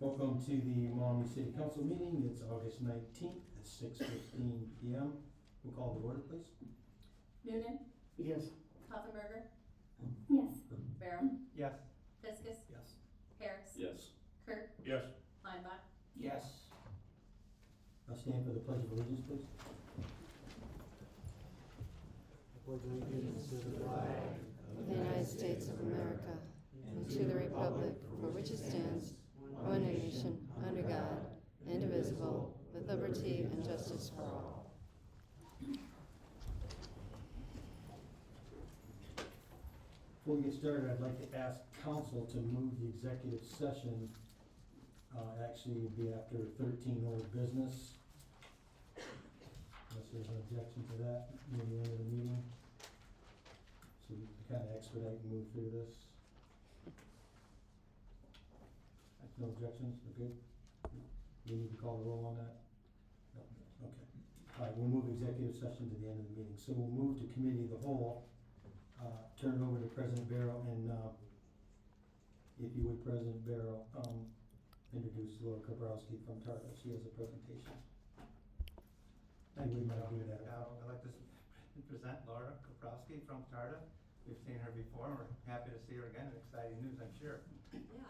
Welcome to the Maumee City Council meeting. It's August 19th at 6:15 p.m. We'll call the order, please. Noonan, Yes. Kloppenberger, Yes. Barrow, Yes. Fiskus, Yes. Harris, Yes. Kirk, Yes. Heimbach. Yes. I'll stand for the Pledge of Allegiance, please. Pledge allegiance to the flag of the United States of America, and to the republic for which it stands, one nation, under God, indivisible, with liberty and justice for all. Before we get started, I'd like to ask council to move the executive session. Actually, it'd be after 13 old business. Unless there's an objection to that, near the end of the meeting. So we can kind of expedite and move through this. No objections, we're good? We need to call the roll on that? No, okay. All right, we'll move executive session to the end of the meeting. So we'll move to committee of the whole. Turn it over to President Barrow, and if you would, President Barrow, introduce Laura Kabrowski from TARDA. She has a presentation. Thank you, We might Bill. do that. I'd like to present Laura Koprowski from TARDA. We've seen her before, and we're happy to see her again. Exciting news, I'm sure. Yeah,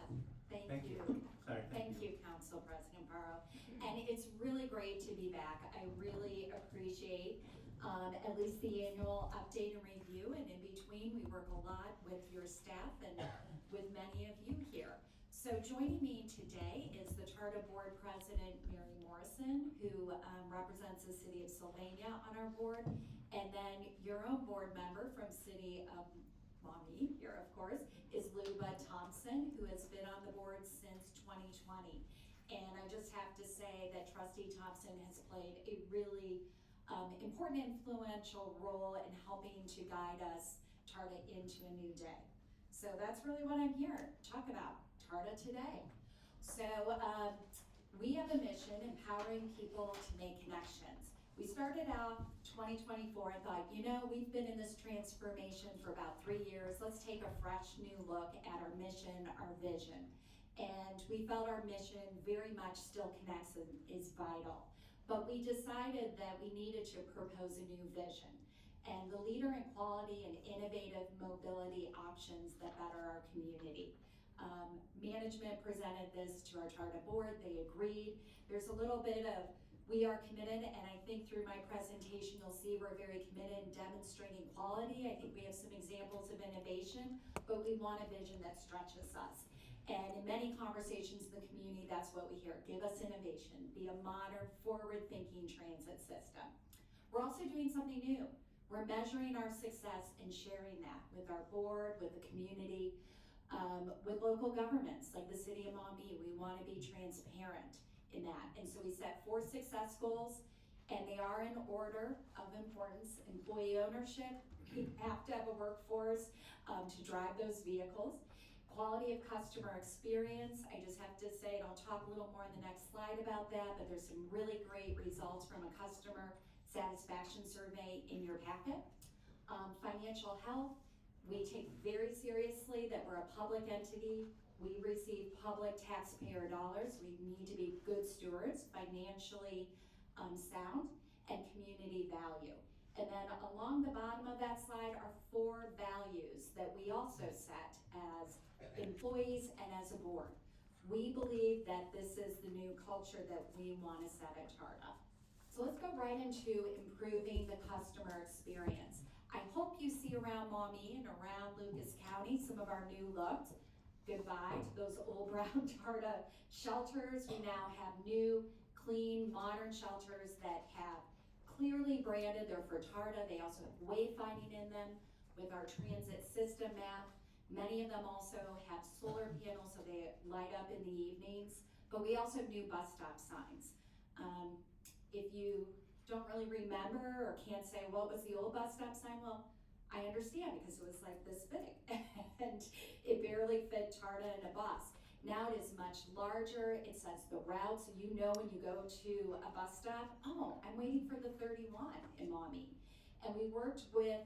Thank thank you. you. Sorry, Thank you, Council President Barrow. And it's really great to be back. I really appreciate at least the annual update and review, and in between, we work a lot with your staff and with many of you here. So joining me today is the TARDA Board President, Mary Morrison, who represents the City of Sylvania on our board, and then your own board member from City of Maumee, here of course, is Luba Thompson, who has been on the board since 2020. And I just have to say that Trustee Thompson has played a really important, influential role in helping to guide us, TARDA, into a new day. So that's really what I'm here to talk about, TARDA today. So we have a mission, empowering people to make connections. We started out 2024 and thought, you know, we've been in this transformation for about 3 years. Let's take a fresh new look at our mission, our vision. And we felt our mission very much still connects and is vital. But we decided that we needed to propose a new vision, and the leader in quality and innovative mobility options that better our community. Management presented this to our TARDA board. They agreed. There's a little bit of, we are committed, and I think through my presentation you'll see we're very committed in demonstrating quality. I think we have some examples of innovation, but we want a vision that stretches us. And in many conversations in the community, that's what we hear. Give us innovation, be a modern, forward-thinking transit system. We're also doing something new. We're measuring our success and sharing that with our board, with the community, with local governments like the City of Maumee. We want to be transparent in that. And so we set 4 success goals, and they are in order of importance. Employee ownership, we have to have a workforce to drive those vehicles. Quality of customer experience, I just have to say, and I'll talk a little more in the next slide about that, but there's some really great results from a customer satisfaction survey in your packet. Financial health, we take very seriously that we're a public entity. We receive public taxpayer dollars. We need to be good stewards, financially sound, and community value. And then along the bottom of that slide are 4 values that we also set as employees and as a board. We believe that this is the new culture that we want to set at TARDA. So let's go right into improving the customer experience. I hope you see around Maumee and around Lucas County some of our new looks. Goodbye to those old brown TARDA shelters. We now have new, clean, modern shelters that have clearly branded. They're for TARDA. They also have wayfinding in them with our transit system map. Many of them also have solar panels so they light up in the evenings. But we also have new bus stop signs. If you don't really remember or can't say, what was the old bus stop sign? Well, I understand, because it was like this big and it barely fit TARDA in a bus. Now it is much larger. It says the route, so you know when you go to a bus stop, oh, I'm waiting for the 31 in Maumee. And we worked with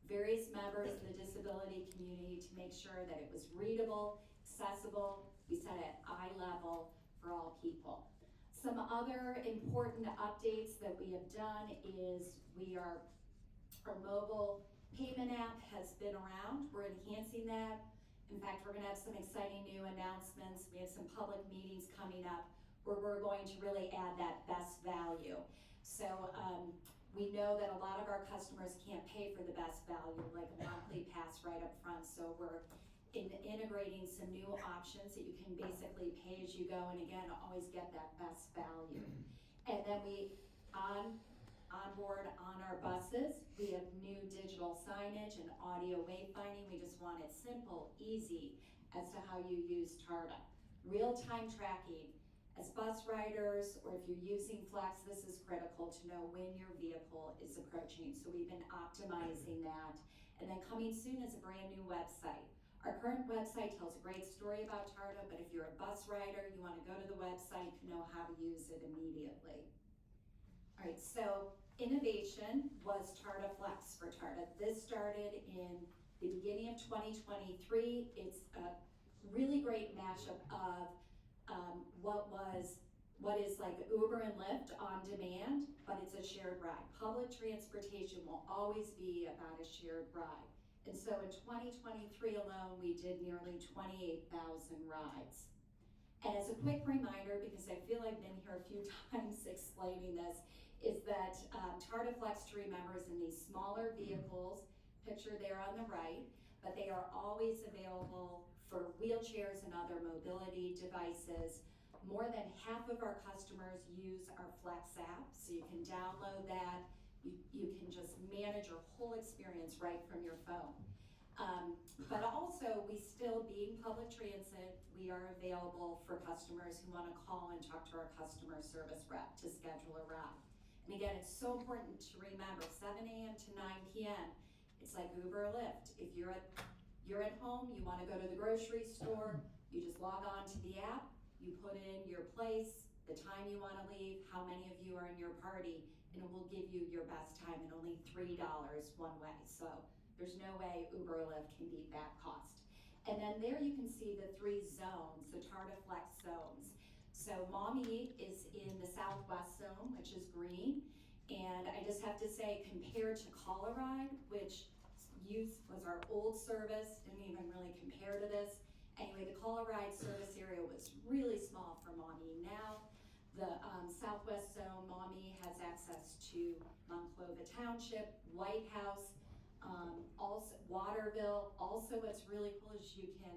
various members of the disability community to make sure that it was readable, accessible. We set it at eye level Some other important updates that we have done is our mobile payment app has been around. We're enhancing that. In fact, we're gonna have some exciting new announcements. We have some public meetings coming up where we're going to really add that best value. So we know that a lot of our customers can't pay for the best value, like a monthly pass right up front. So we're integrating some new options that you can basically pay as you go, and again, always get that best value. And then we, on board on our buses, we have new digital signage and audio wayfinding. We just want it simple, easy as to how you use TARDA. Real-time tracking. As bus riders, or if you're using Flex, this is critical to know when your vehicle is approaching. So we've been optimizing that. And then coming soon is a brand new website. Our current website tells a great story about TARDA, but if you're a bus rider, you want to go to the website to know how to use it immediately. All right, so innovation was TARDA Flex for TARDA. This started in the beginning of 2023. It's a really great mashup of what is like Uber and Lyft on demand, but it's a shared ride. Public transportation will always be about a shared ride. And so in 2023 alone, we did nearly 28,000 rides. And as a quick reminder, because I feel I've been here a few times explaining this, is that TARDA Flex to remember is in these smaller vehicles, pictured there on the right, but they are always available for wheelchairs and other mobility devices. More than half of our customers use our Flex app, so you can download that. You can just manage your whole experience right from your phone. But also, we still, being public transit, we are available for customers who want to call and talk to our customer service rep to schedule a ride. And again, it's so important to remember, 7 a.m. to 9 p.m., it's like Uber or Lyft. If you're at home, you want to go to the grocery store, you just log on to the app, you put in your place, the time you want to leave, how many of you are in your party, and it will give you your best time at only $3 one way. So there's no way Uber or Lyft can beat that cost. And then there you can see the 3 zones, the TARDA Flex zones. So Maumee is in the southwest zone, which is green. And I just have to say, compared to Colorado, which was our old service, didn't even really compare to this. Anyway, the Colorado service area was really small for Maumee. Now, the southwest zone, Maumee has access to Monclova Township, White House, also Waterville. Also, what's really cool is you can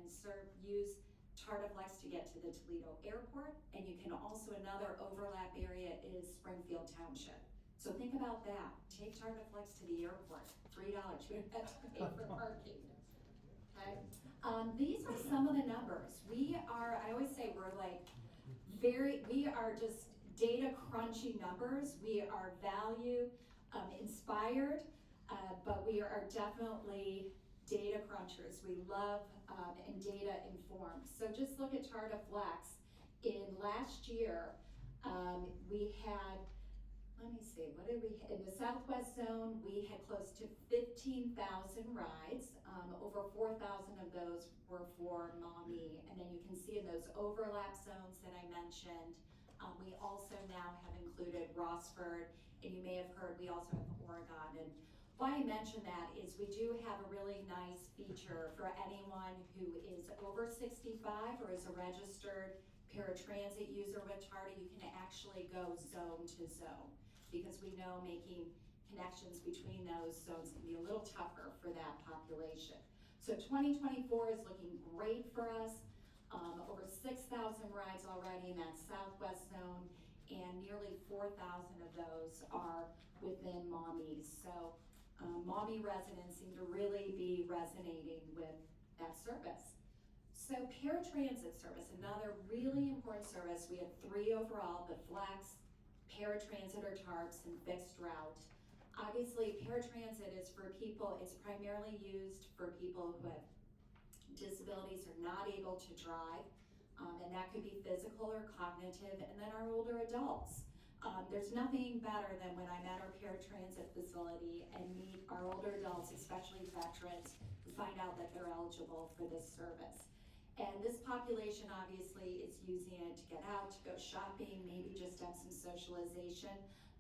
use TARDA Flex to get to the Toledo Airport, and you can also, another overlap area is Springfield Township. So think about that. Take TARDA Flex to the airport, $3, you don't have to pay for parking. Okay? These are some of the numbers. I always say we are just data crunchy numbers. We are value inspired, but we are definitely data crunchers. We love and data informed. So just look at TARDA Flex. In last year, we had, let me see, what did we, in the southwest zone, we had close to 15,000 rides. Over 4,000 of those were for Maumee. And then you can see in those overlap zones that I mentioned, we also now have included Rossford, and you may have heard we also have Oregon. And why I mention that is we do have a really nice feature for anyone who is over 65 or is a registered paratransit user with TARDA. You can actually go zone to zone, because we know making connections between those zones can be a little tougher for that population. So 2024 is looking great for us. Over 6,000 rides already in that southwest zone, and nearly 4,000 of those are within Maumee. So Maumee residents seem to really be resonating with that service. So paratransit service, another really important service. We have 3 overall, the Flex, paratransit or TARPs, and fixed route. Obviously, paratransit is for people, it's primarily used for people who have disabilities or not able to drive, and that could be physical or cognitive, and then our older adults. There's nothing better than when I'm at our paratransit facility and meet our older adults, especially veterans, who find out that they're eligible for this service. And this population obviously is using it to get out, to go shopping, maybe just have some socialization.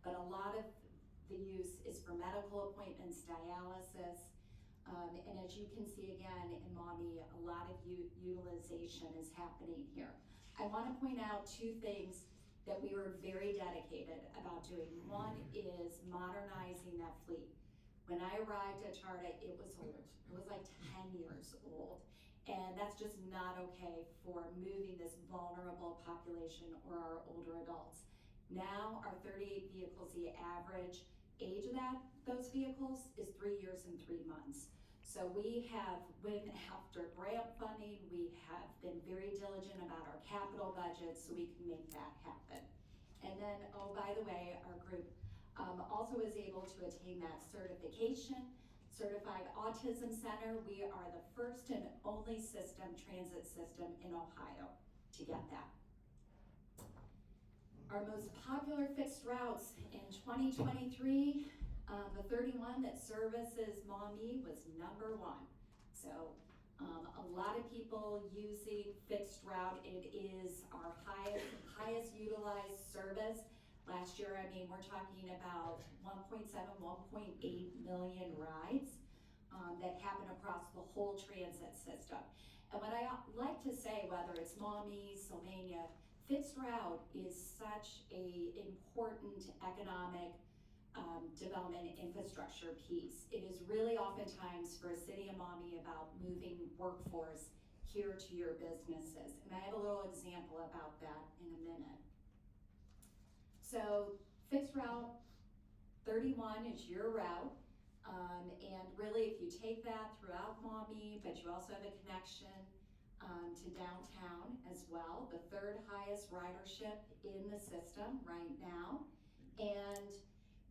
But a lot of the use is for medical appointments, dialysis. And as you can see again in Maumee, a lot of utilization is happening here. I want to point out two things that we were very dedicated about doing. One is modernizing that fleet. When I arrived at Charta, it was old. It was like 10 years old. And that's just not okay for moving this vulnerable population or our older adults. Now, our 38 vehicles, the average age of those vehicles is 3 years and 3 months. So we have went after grant funding. We have been very diligent about our capital budget so we can make that happen. And then, oh, by the way, our group also was able to attain that certification, Certified Autism Center. We are the first and only transit system in Ohio to get that. Our most popular fixed routes in 2023, the 31 that services Maumee was #1. So a lot of people using fixed route. It is our highest utilized service. Last year, I mean, we're talking about 1.7, 1.8 million rides that happen across the whole transit system. And what I like to say, whether it's Maumee, Sylvania, fixed route is such a important economic development infrastructure piece. It is really oftentimes for a city of Maumee about moving workforce here to your businesses. And I have a little example about that in a minute. So fixed route 31 is your route. And really if you take that throughout Maumee, but you also have a connection to downtown as well, the third highest ridership in the system right now. And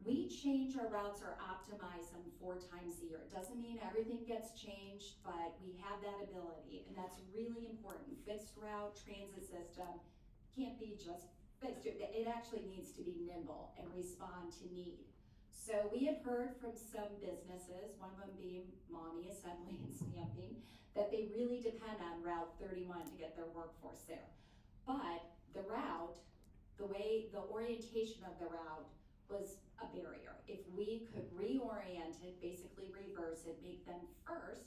we change our routes or optimize them 4 times a year. It doesn't mean everything gets changed, but we have that ability, and that's really important. Fixed route transit system can't be just fixed. It actually needs to be nimble and respond to need. So we had heard from some businesses, one of them being Maumee Assembly and Stamping, that they really depend on Route 31 to get their workforce there. But the route, the orientation of the route was a barrier. If we could reorient it, basically reverse it, make them first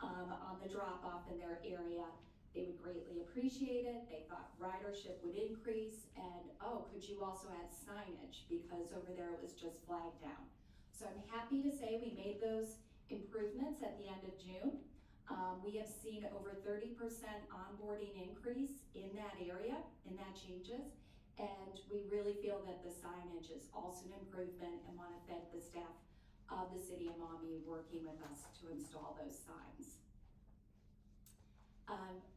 on the drop off in their area, they would greatly appreciate it. They thought ridership would increase, and oh, could you also add signage, because over there it was just flagged down. So I'm happy to say we made those improvements at the end of June. We have seen over 30% onboarding increase in that area, and that changes. And we really feel that the signage is also an improvement, and want to thank the staff of the city of Maumee working with us to install those signs.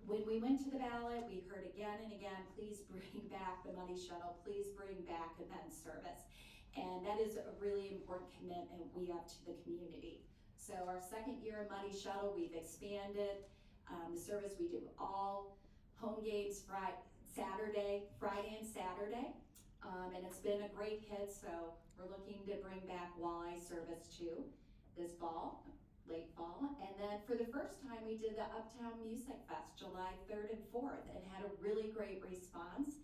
When we went to the ballot, we heard again and again, please bring back the Muddy Shuttle, please bring back event service. And that is a really important commitment we have to the community. So our second year of Muddy Shuttle, we've expanded the service. We do all home games Friday and Saturday. And it's been a great hit, so we're looking to bring back walleye service too this fall, late fall. And then for the first time, we did the Uptown Music Fest, July 3rd and 4th, and had a really great response.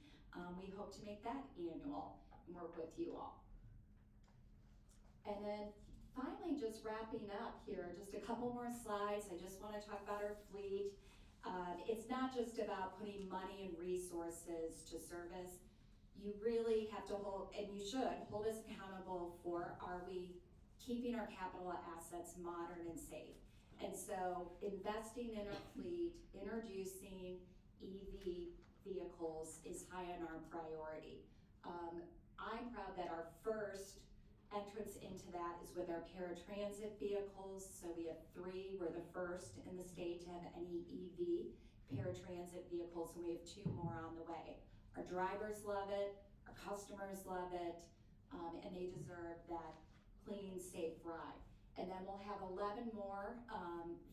We hope to make that annual and work with you all. And then finally, just wrapping up here, just a couple more slides. I just want to talk about our fleet. It's not just about putting money and resources to service. You really have to hold, and you should, hold us accountable for, are we keeping our capital assets modern and safe? And so investing in our fleet, introducing EV vehicles is high on our priority. I'm proud that our first entrance into that is with our paratransit vehicles. So we have 3, we're the first in the state to have any EV paratransit vehicles, and we have 2 more on the way. Our drivers love it, our customers love it, and they deserve that clean, safe ride. And then we'll have 11 more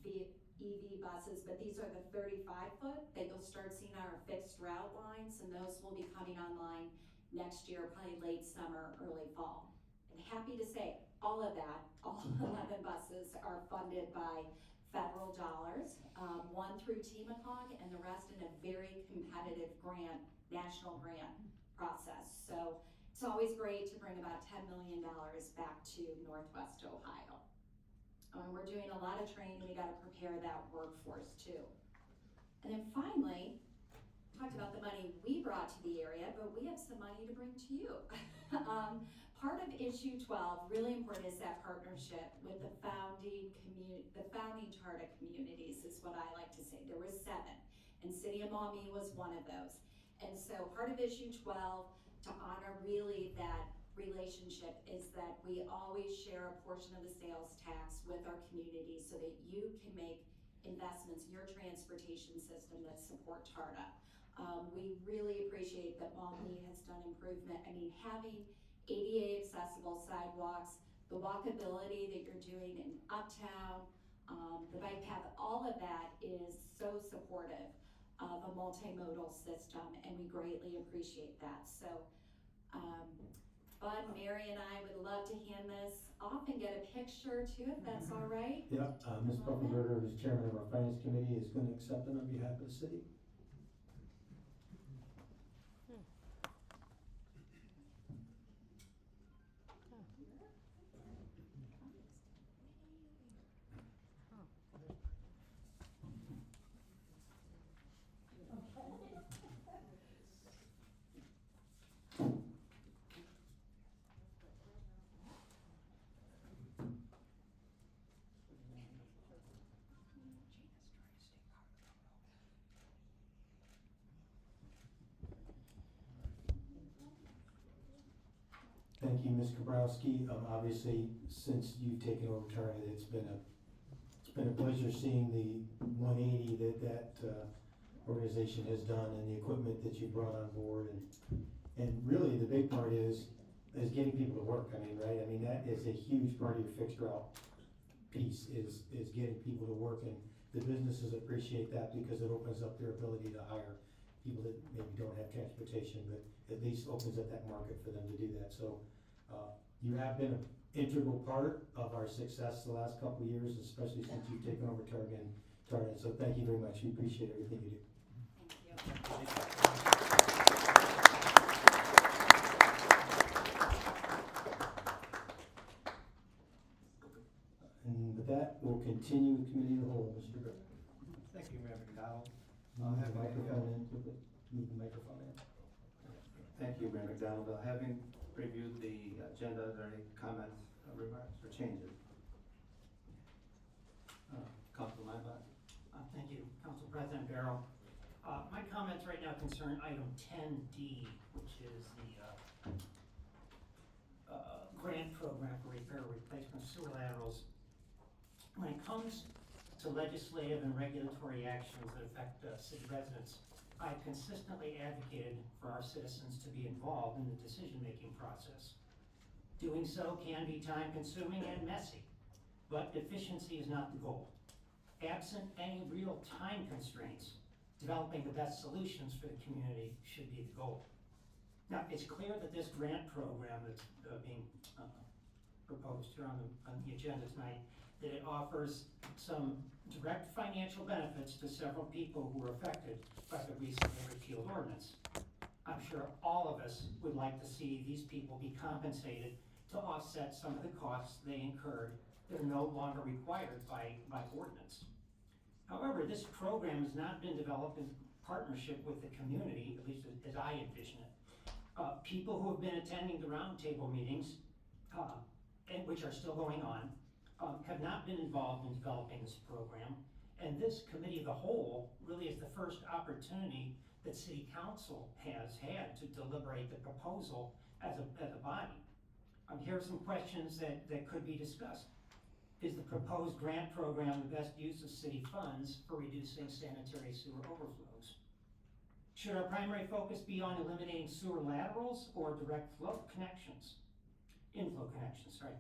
EV buses, but these are the 35-foot that you'll start seeing our fixed route lines, and those will be coming online next year, probably late summer, early fall. And happy to say all of that, all 11 buses are funded by federal dollars, one through TMACOG and the rest in a very competitive grant, national grant process. So it's always great to bring about $10 million back to Northwest Ohio. We're doing a lot of training. We got to prepare that workforce too. And then finally, talked about the money we brought to the area, but we have some money to bring to you. Part of issue 12, really important, is that partnership with the founding charter communities, is what I like to say. There were 7, and City of Maumee was one of those. And so part of issue 12, to honor really that relationship, is that we always share a portion of the sales tax with our community so that you can make investments in your transportation system that support TARDA. We really appreciate that Maumee has done improvement. I mean, having ADA accessible sidewalks, the walkability that you're doing in Uptown, the bike path, all of that is so supportive of a multimodal system, and we greatly appreciate that. So, Bud, Mary, and I would love to hand this off and get a picture too, if that's all right. Yep, Ms. Pufferberger, who's chairman of our finance committee, is going to accept it on behalf of the city. Thank you, Ms. Kabrowski. Obviously, since you've taken over Target, it's been a pleasure seeing the 180 that organization has done, and the equipment that you brought on board, and really the big part is getting people to work. I mean, right? I mean, that is a huge part of your fixed route piece is getting people to work, and the businesses appreciate that because it opens up their ability to hire people that maybe don't have transportation, but at least opens up that market for them to do that. So you have been an integral part of our success the last couple of years, especially since you've taken over Target. So thank you very much. We appreciate everything you do. Thank you. And with that, we'll continue with committee of the whole. Mr. Griffin. Thank you, Mayor McDonald. Move the microphone in. Move the microphone in. Thank you, Mayor McDonald. Having reviewed the agenda, are there any comments, remarks, or changes? Councilman Linebacker. Thank you, Council President Barrow. My comments right now concern item 10D, which is the grant program for repair or replacement of sewer laterals. When it comes to legislative and regulatory actions that affect city residents, I've consistently advocated for our citizens to be involved in the decision-making process. Doing so can be time-consuming and messy, but efficiency is not the goal. Absent any real time constraints, developing the best solutions for the community should be the goal. Now, it's clear that this grant program that's being proposed here on the agenda tonight, that it offers some direct financial benefits to several people who were affected by the recently repealed ordinance. I'm sure all of us would like to see these people be compensated to offset some of the costs they incurred that are no longer required by ordinance. However, this program has not been developed in partnership with the community, at least as I envision it. People who have been attending the roundtable meetings, and which are still going on, have not been involved in developing this program. And this committee of the whole really is the first opportunity that City Council has had to deliberate the proposal as a body. Here are some questions that could be discussed. Is the proposed grant program the best use of city funds for reducing sanitary sewer overflows? Should our primary focus be on eliminating sewer laterals or direct flow connections? Inflow connections, sorry.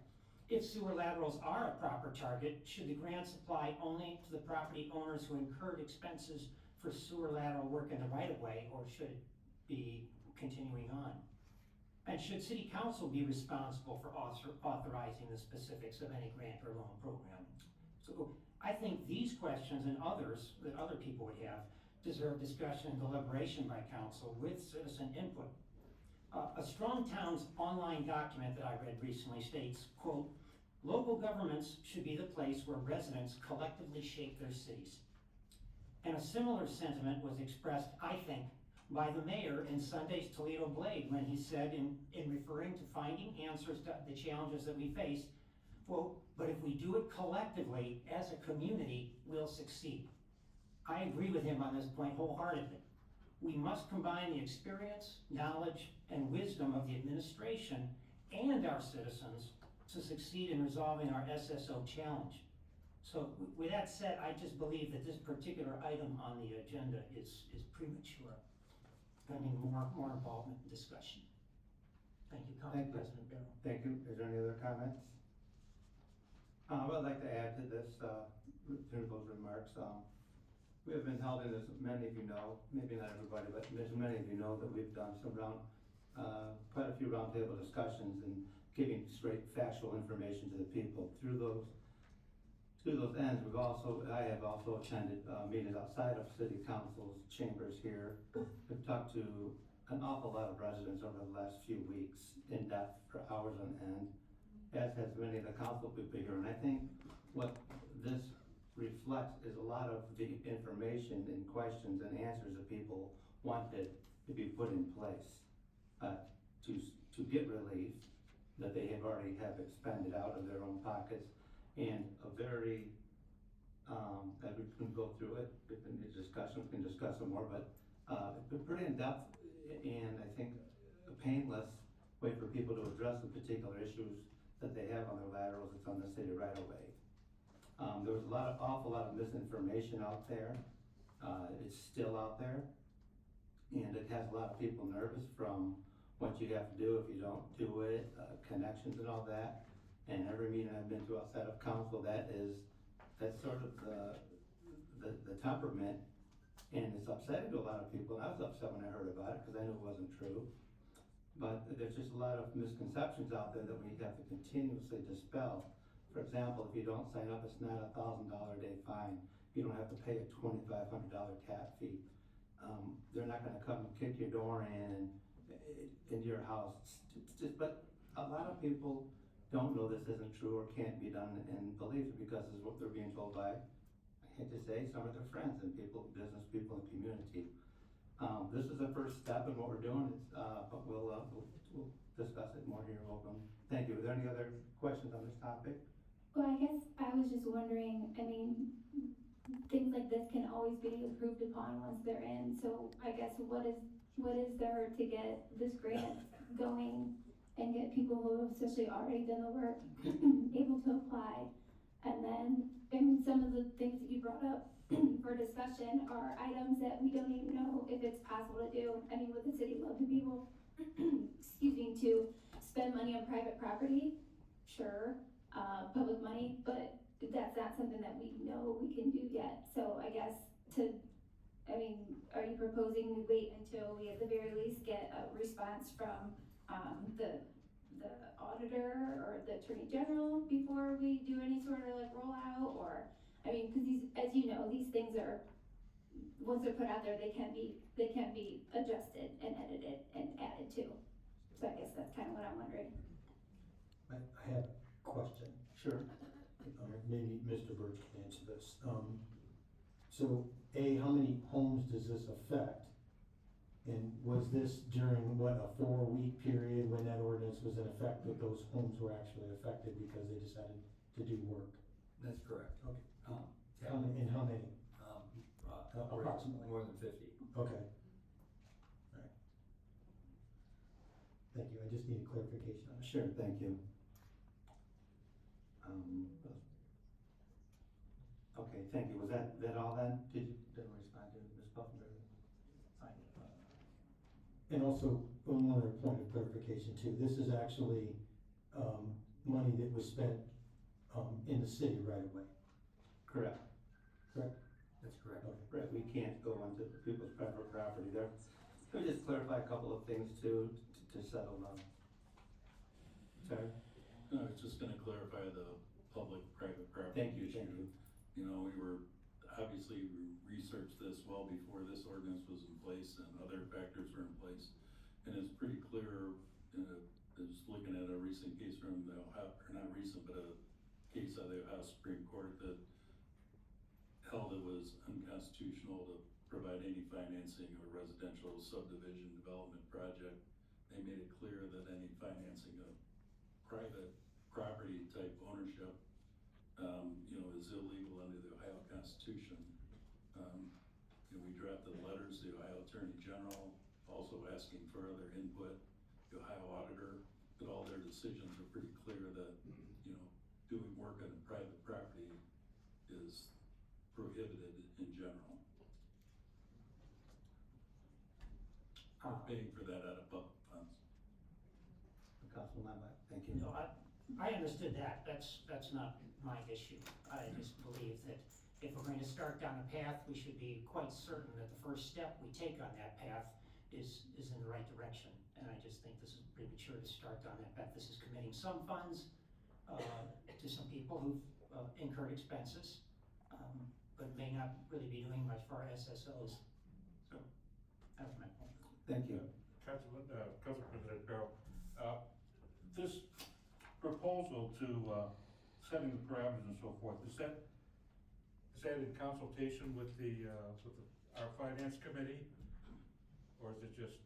If sewer laterals are a proper target, should the grants apply only to the property owners who incurred expenses for sewer lateral work in the right-of-way, or should it be continuing on? And should City Council be responsible for authorizing the specifics of any grant or loan program? So I think these questions and others that other people would have deserve discussion and deliberation by council with citizen input. A Strong Towns online document that I read recently states, quote, "Local governments should be the place where residents collectively shape their cities." And a similar sentiment was expressed, I think, by the mayor in Sunday's Toledo Blade when he said, in referring to finding answers to the challenges that we face, quote, "But if we do it collectively as a community, we'll succeed." I agree with him on this point wholeheartedly. We must combine the experience, knowledge, and wisdom of the administration and our citizens to succeed in resolving our SSO challenge. So with that said, I just believe that this particular item on the agenda is premature. I need more involvement and discussion. Thank you, Council Thank you. President Barrow. Thank you. Is there any other comments? I'd like to add to this, through those remarks. We have been held in, as many of you know, maybe not everybody, but as many of you know, that we've done some quite a few roundtable discussions and giving straight factual information to the people. Through those ends, I have also attended meetings outside of city council's chambers here. I've talked to an awful lot of residents over the last few weeks in depth for hours on end, as has many of the council people here. And I think what this reflects is a lot of the information and questions and answers that people wanted to be put in place to get relief that they have expended out of their own pockets, and a very that we can go through it in the discussion, we can discuss it more, but it's pretty in depth, and I think a painless way for people to address the particular issues that they have on their laterals that's on the city right away. There was awful lot of misinformation out there. It's still out there, and it has a lot of people nervous from what you have to do if you don't do it, connections and all that. And every meeting I've been to outside of council, that's sort of the temperament, and it's upsetting to a lot of people. And I was upset when I heard about it because I knew it wasn't true. But there's just a lot of misconceptions out there that we have to continuously dispel. For example, if you don't sign up, it's not $1,000 a day fine. You don't have to pay a $2,500 tap fee. They're not gonna come and kick your door into your house. But a lot of people don't know this isn't true or can't be done and believe it because it's what they're being told by, I hate to say, some of their friends and business people in the community. This is the first step in what we're doing, but we'll discuss it more here open. Thank you. Are there any other questions on this topic? Well, I guess I was just wondering, I mean, things like this can always be improved upon once they're in, so I guess what is there to get this grant going and get people who have essentially already done the work able to apply? And then, I mean, some of the things that you brought up for discussion are items that we don't even know if it's possible to do. I mean, would the city love to be able, excuse me, to spend money on private property? Sure. Public money, but that's not something that we know we can do yet. So I guess are you proposing we wait until we at the very least get a response from the auditor or the attorney general before we do any sort of like rollout? Or, I mean, because as you know, these things are, once they're put out there, they can be adjusted and edited and added to. So I guess that's kind of what I'm wondering. I have a question. Sure. Maybe Mr. Birch can answer this. So how many homes does this affect? And was this during a 4-week period when that ordinance was in effect that those homes were actually affected because they decided to do work? That's correct. Okay. Yeah. How many? Approximately. More than 50. Okay. Alright. Thank you. I just need a clarification on that. Sure, thank you. Okay, thank you. Was that all then? Did you respond to Ms. Buffenberg? Fine. And also, one other point of clarification too, this is actually, money that was spent, in the city right away. Correct. Correct? That's correct. Okay. Right, we can't go into people's private property there. Let me just clarify a couple of things too, to settle down. Sorry? No, I was just gonna clarify the public-private property Thank you, issue. thank you. You know, obviously, we researched this well before this ordinance was in place and other factors were in place. And it's pretty clear, just looking at a recent case from the Ohio, or not recent, but a case out of the Ohio Supreme Court that held it was unconstitutional to provide any financing of a residential subdivision development project. They made it clear that any financing of private property type ownership, is illegal under the Ohio Constitution. We drafted letters to the Ohio Attorney General, also asking for other input, the Ohio Auditor, but all their decisions are pretty clear that, doing work on private property is prohibited in general. Or paying for that out of public funds. Councilman Maumee, thank you. No, I understood that. That's not my issue. I just believe that if we're going to start down a path, we should be quite certain that the first step we take on that path is in the right direction. And I just think this is premature to start down that path. This is committing some funds to some people who've incurred expenses, but may not really be doing much for our SSOs. So that was my point. Thank you. Council President Carroll, this proposal to setting the parameters and so forth, is that in consultation with our finance committee, or is it just,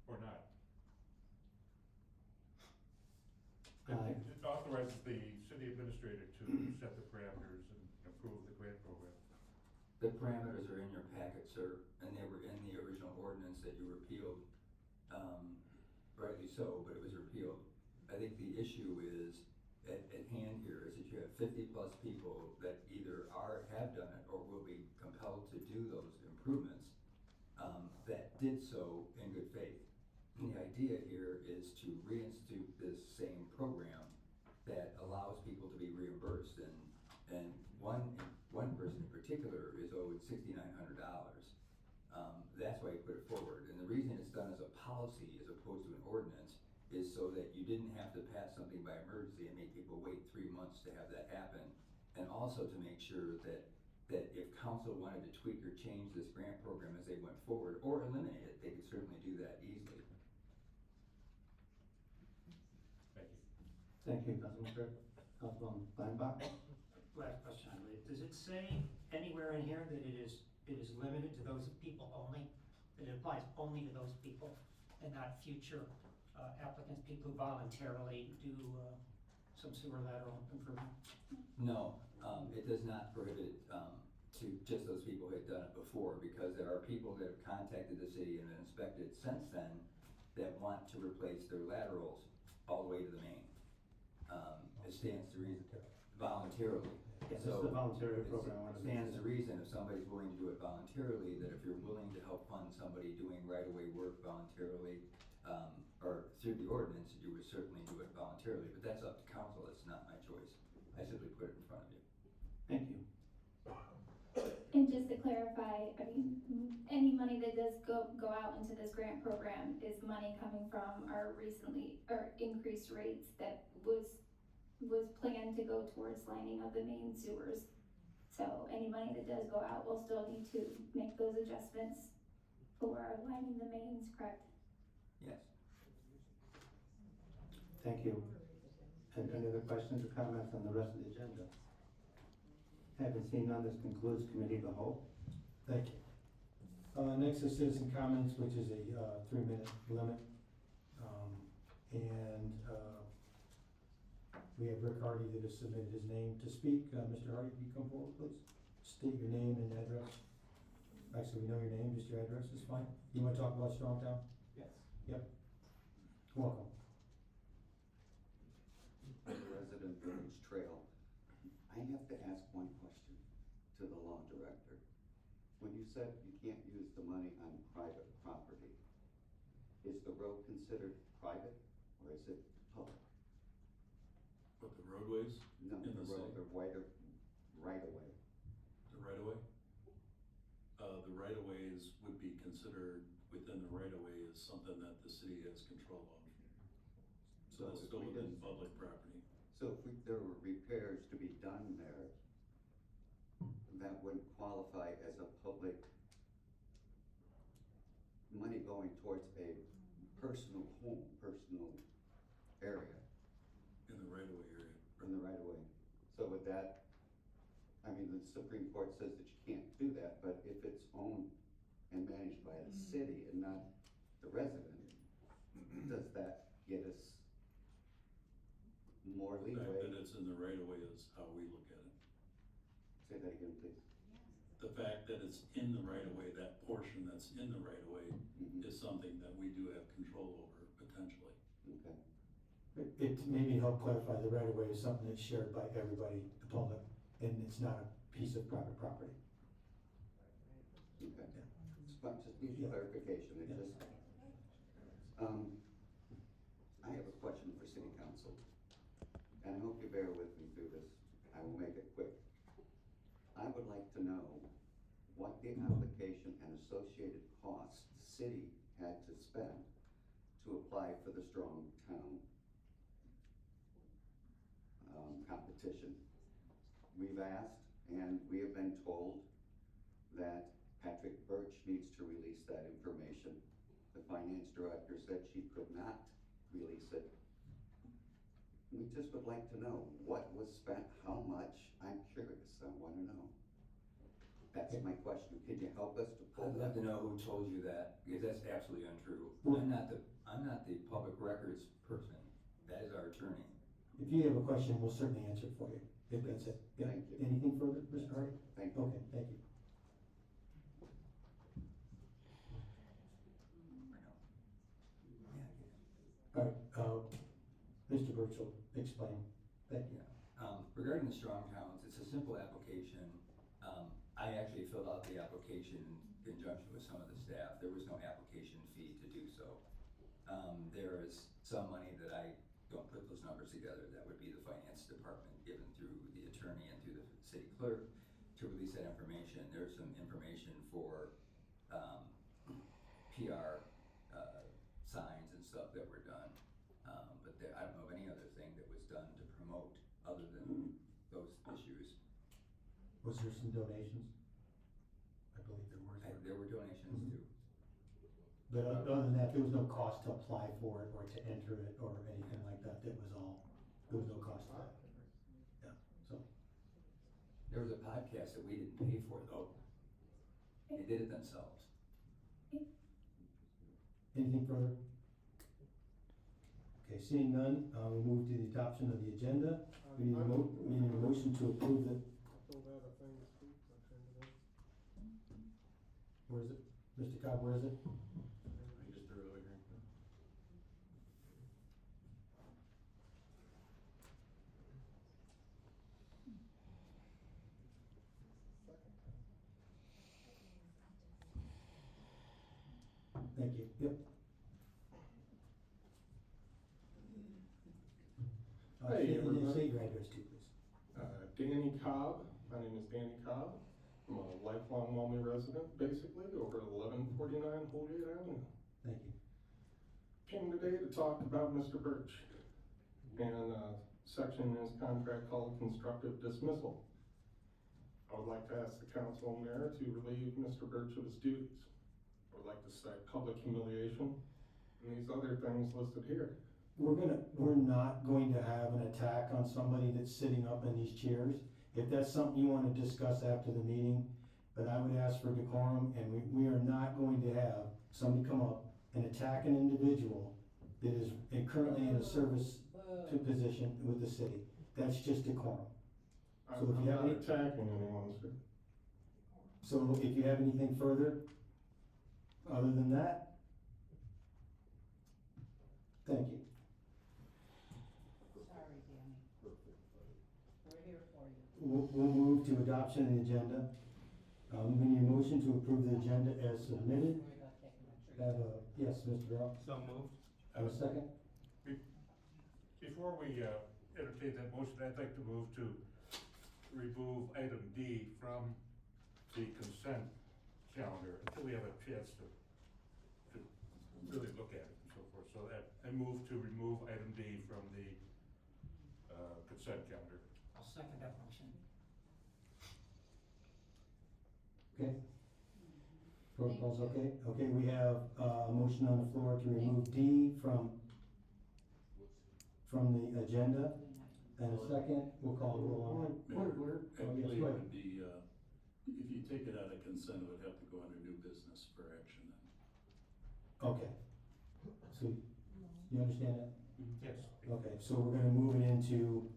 or not? It authorizes the city administrator to set the parameters and approve the grant program. The parameters are in your packet, sir, and they were in the original ordinance that you repealed. Rightly so, but it was repealed. I think the issue is at hand here is that you have 50+ people that either have done it or will be compelled to do those improvements that did so in good faith. And the idea here is to reinstitute this same program that allows people to be reimbursed, and one person in particular is owed $6,900. That's why you put it forward. And the reason it's done as a policy as opposed to an ordinance is so that you didn't have to pass something by emergency and make people wait 3 months to have that happen. And also to make sure that if council wanted to tweak or change this grant program as they went forward or eliminate it, they could certainly do that easily. Thank you. Thank you, Councilman Kirk. Councilman Steinbach? Last question, I believe. Does it say anywhere in here that it is limited to those people only? That it applies only to those people and not future applicants, people who voluntarily do some sewer lateral improvement? No, it does not prohibit to just those people who had done it before, because there are people that have contacted the city and inspected since then that want to replace their laterals all the way to the main. It stands to reason voluntarily. Yes, So it's a voluntary program. It stands to reason if somebody's willing to do it voluntarily, that if you're willing to help fund somebody doing right-of-way work voluntarily, or through the ordinance, you would certainly do it voluntarily, but that's up to council, it's not my choice. I simply put it in front of you. Thank you. And just to clarify, I mean, any money that does go out into this grant program is money coming from our increased rates that was planned to go towards lining of the main sewers. So any money that does go out, we'll still need to make those adjustments for lining the mains, correct? Yes. Thank you. And any other questions or comments on the rest of the agenda? Having seen none, this concludes committee of the whole. Thank you. Next is citizen comments, which is a 3-minute limit. We have Rick Hardy that has submitted his name to speak. Mr. Hardy, can you come forward, please? State your name and address. Actually, we know your name, just your address is fine. You want to talk about Strongtown? Yes. Yep. Welcome. As a resident of Village Trail, I have to ask one question to the law director. When you said you can't use the money on private property, is the road considered private or is it public? What, the roadways? No, In the the road, city? the right of way. The right-of-way? The right-of-way would be considered within the right-of-way is something that the city has control of. So it's if still we within did- public property. So if there were repairs to be done there, that wouldn't qualify as a public money going towards a personal home, personal area In the right of way area. in the right of way. So with that, I mean, the Supreme Court says that you can't do that, but if it's owned and managed by the city and not the resident, does that get us more The fact leeway? that it's in the right of way is how we look at it. Say that again, please. The fact that it's in the right of way, that portion that's in the right of way Mhm. is something that we do have control over potentially. Okay, It maybe help clarify the right of way is something that's shared by everybody, the public, and it's not a piece of private property. okay. It's fine, just need Yeah. clarification, it Yeah. just, I have a question for city council, and I hope you bear with me through this, I will make it quick. I would like to know what the application and associated costs the city had to spend to apply for the Strong Town competition. We've asked, and we have been told that Patrick Birch needs to release that information. The finance director said she could not release it. We just would like to know what was spent, how much, I'm curious, I wanna know. That's my question, could you help us to pull I'd that? love to know who told you that, because that's absolutely untrue. Well- I'm not the public records person, that is our attorney. If you have a question, we'll certainly answer it for you, if that's it. Yeah. Thank you. Anything further, Mr. Hart? Thank you. Okay, thank you. All right, Mr. Birch will explain. Thank you. Regarding the Strong Towns, it's a simple application. I actually filled out the application in conjunction with some of the staff. There was no application fee to do so. There is some money that I don't put those numbers together. That would be the finance department given through the attorney and through the city clerk to release that information. There's some information for PR signs and stuff that were done. But I don't know of any other thing that was done to promote other than those issues. Was there some donations? I believe there were. There were donations too. But other than that, there was no cost to apply for it or to enter it or anything like that. That was all, there was no cost to that. Yeah, so. There was a podcast that we didn't pay for though. They did it themselves. Anything further? Okay, seeing none, we'll move to the adoption of the agenda. We need a motion to approve the, where is it? Mr. Cobb, where is it? I just threw it over here. Thank you, yep. Hey, State everybody. your address too, please. Danny Cobb, my name is Danny Cobb. I'm a lifelong Maumee resident, basically, over 1149 Holgate Avenue. Thank you. Came today to talk about Mr. Birch and a section in his contract called constructive dismissal. I would like to ask the council and mayor to relieve Mr. Birch of his duties. I would like to cite public humiliation and these other things listed here. We're not going to have an attack on somebody that's sitting up in these chairs. If that's something you wanna discuss after the meeting, but I would ask for decorum, and we are not going to have somebody come up and attack an individual that is currently in a service position with the city. That's just decorum. So if I'm you have not any- attacking anyone, sir. So if you have anything further, other than that, thank you. Sorry, Danny. We're here for you. We'll move to adoption of the agenda. We need a motion to approve the agenda as submitted. Worry about taking a tree. Have a, yes, Mr. Brown, So moved. have a second? Before we entertain that motion, I'd like to move to remove item D from the consent calendar until we have a chance to really look at it and so forth. So I move to remove item D from the consent calendar. I'll second that motion. Protocol's okay? Okay, we have a motion on the floor to remove D from the agenda. And a second, we'll call the roll on that. Point of order. Actually, yes, it go ahead. would be, if you take it out of consent, it would have to go under new business for action then. Okay. So, you understand that? Yes. Okay, so we're gonna move it into,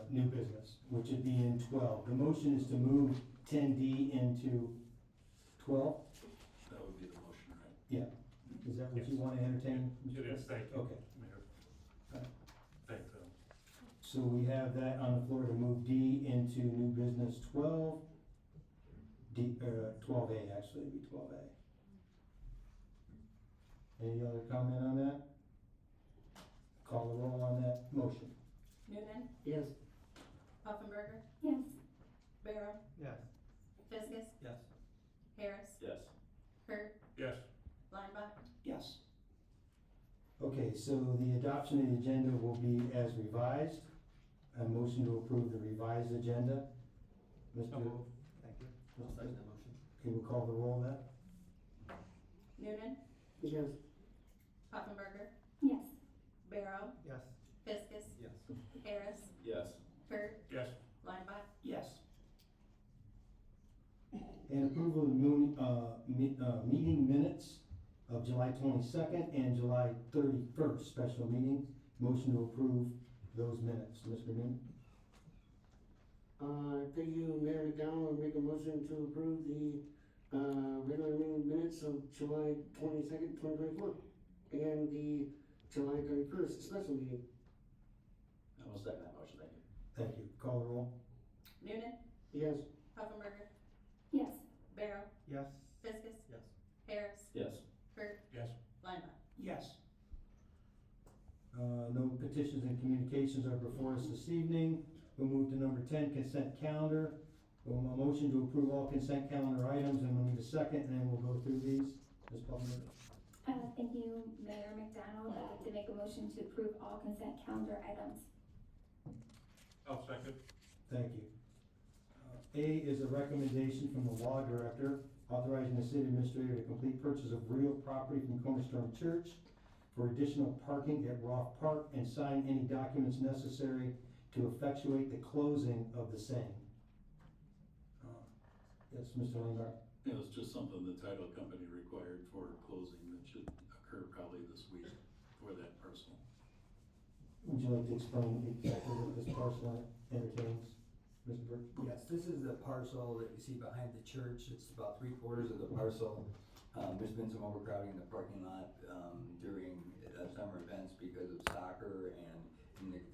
new business, which would be in 12. The motion is to move 10D into 12? That would be the motion, right? Yeah. Is that what you Yes. wanna entertain? It is, thank you. Okay. Mayor. Alright. Thank you. So we have that on the floor to move D into new business 12. 12A actually, it'd be 12A. Any other comment on that? Call the roll on that motion. Noonan, Yes. Puffenberger, Yes. Barrow, Yes. Fiskus, Yes. Harris, Yes. Hurt, Yes. Lineback, Yes. Okay, so the adoption of the agenda will be as revised. A motion to approve the revised agenda. Mr. Thank you. I'll second that motion. Okay, we'll call the roll on that. Noonan, Yes. Puffenberger, Yes. Barrow, Yes. Fiskus, Yes. Harris, Yes. Hurt, Yes. Lineback, Yes. And approval of the meeting minutes of July 22nd and July 31st, special meeting. Motion to approve those minutes. Mr. Newman? Thank you, Mayor McDonald, I make a motion to approve the, regular meeting minutes of July 22nd, 2024, and the July 31st special meeting. I will second that motion, thank you. Thank you. Call the roll. Noonan, Yes. Puffenberger, Yes. Barrow, Yes. Fiskus, Yes. Harris, Yes. Hurt, Yes. Lineback. Yes. No petitions and communications are before us this evening. We'll move to number 10, consent calendar. A motion to approve all consent calendar items, and we'll need a second, and then we'll go through these. Ms. Palmer? Thank you, Mayor McDonald. I'd like to make a motion to approve all consent calendar items. I'll second. Thank you. A is a recommendation from the law director authorizing the city administrator to complete purchase of real property from Cornerstone Church for additional parking at Roth Park and sign any documents necessary to effectuate the closing of the same. Yes, Mr. Lingard. It was just something the title company required for closing that should occur probably this week for that parcel. Would you like to explain exactly what this parcel entertains, Mr. Burke? Yes, this is the parcel that you see behind the church. It's about 3/4 of the parcel. There's been some overcrowding in the parking lot during summer events because of soccer, and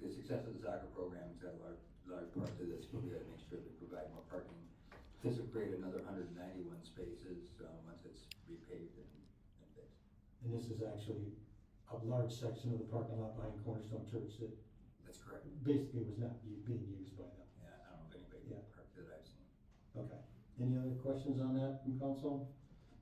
the success of the soccer program has got a large part to this. But we gotta make sure we provide more parking. This will create another 191 spaces once it's repaved and fixed. And this is actually a large section of the parking lot behind Cornerstone Church that That's correct. basically was not being used by them. Yeah, I don't know if anybody Yeah. parked that I've seen. Okay. Any other questions on that from council?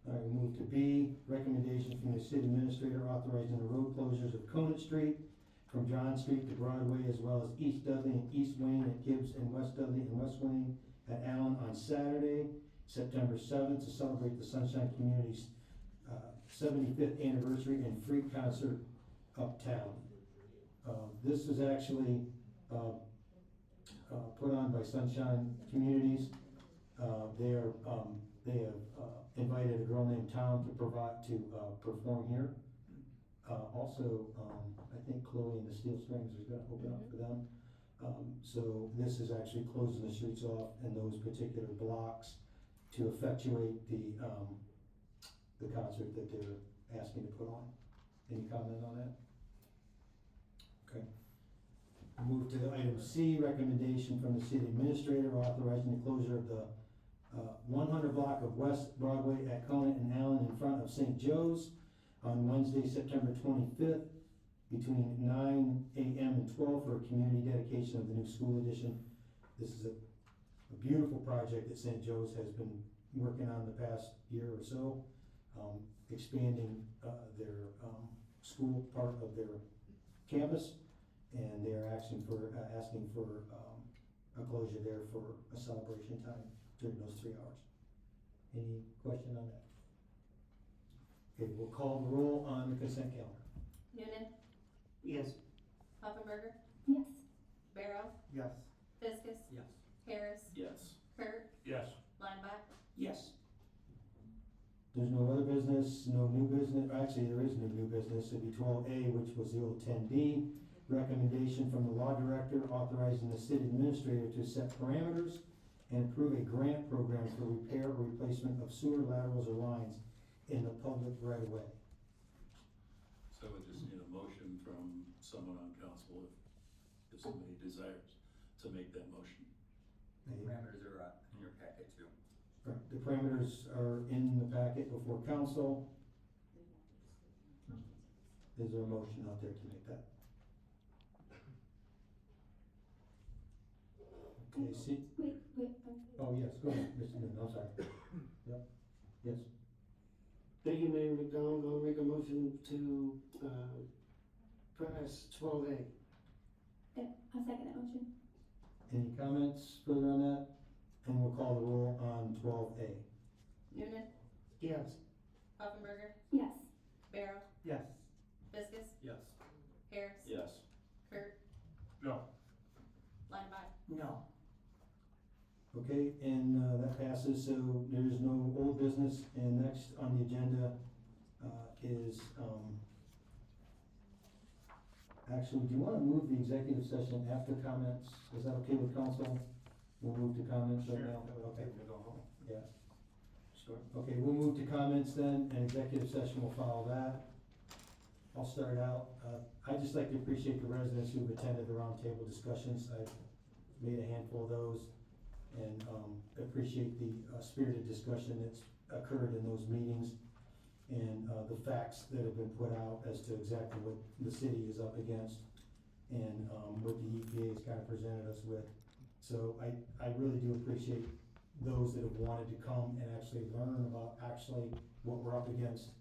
All right, we'll move to B, recommendation from the city administrator authorizing the road closures of Conant Street from John Street to Broadway, as well as East Dudley and East Wayne at Gibbs and West Dudley and West Wayne at Allen on Saturday, September 7th, to celebrate the Sunshine Community's 75th anniversary and free concert uptown. This is actually put on by Sunshine Communities. They have invited a girl named Tom to perform here. Also, I think Chloe and the Steel Strings is gonna open up for them. So this is actually closing the streets off in those particular blocks to effectuate the concert that they're asking to put on. Any comment on that? Okay. Move to item C, recommendation from the city administrator authorizing the closure of the 100 block of West Broadway at Conant and Allen in front of St. Joe's on Wednesday, September 25th, between 9 a.m. and 12 for a community dedication of the new school edition. This is a beautiful project that St. Joe's has been working on the past year or so, expanding their school part of their campus, and they are asking for a closure there for a celebration time during those 3 hours. Any question on that? Okay, we'll call the roll on the consent calendar. Noonan, Yes. Poffenberger, Yes. Barrow, Yes. Fiskus, Yes. Harris, Yes. Kurt, Yes. Lineback, Yes. There's no other business, no new business, actually, there is no new business, it'd be 12A, which was the old 10D. Recommendation from the law director authorizing the city administrator to set parameters and approve a grant program for repair or replacement of sewer laterals or lines in the public right of way. So we just need a motion from someone on council if somebody desires to make that motion. Parameters are in your packet too. Right, the parameters are in the packet before council. Is there a motion out there to make that? Okay, see, Wait, oh, yes, go ahead, Mr. Newman, I'm sorry. Yep, yes, Thank you, Mayor McDonald. I'll make a motion to, pass 12A. I'll second that motion. any comments further on that? And we'll call the roll on 12A. Noonan, Yes. Poffenberger, Yes. Barrow, Yes. Fiskus, Yes. Harris, Yes. Kurt, No. Lineback, No. Okay, and that passes, so there's no old business, and next on the agenda is, actually, do you wanna move the executive session after comments? Is that okay with council? We'll move to comments right now? Okay. Yeah. Sure. Okay, we'll move to comments then, and executive session will follow that. I'll start out. I'd just like to appreciate the residents who've attended the roundtable discussions. I've made a handful of those, and appreciate the spirited discussion that's occurred in those meetings, and the facts that have been put out as to exactly what the city is up against, and what the EPA has kind of presented us with. So I really do appreciate those that have wanted to come and actually learn about actually what we're up against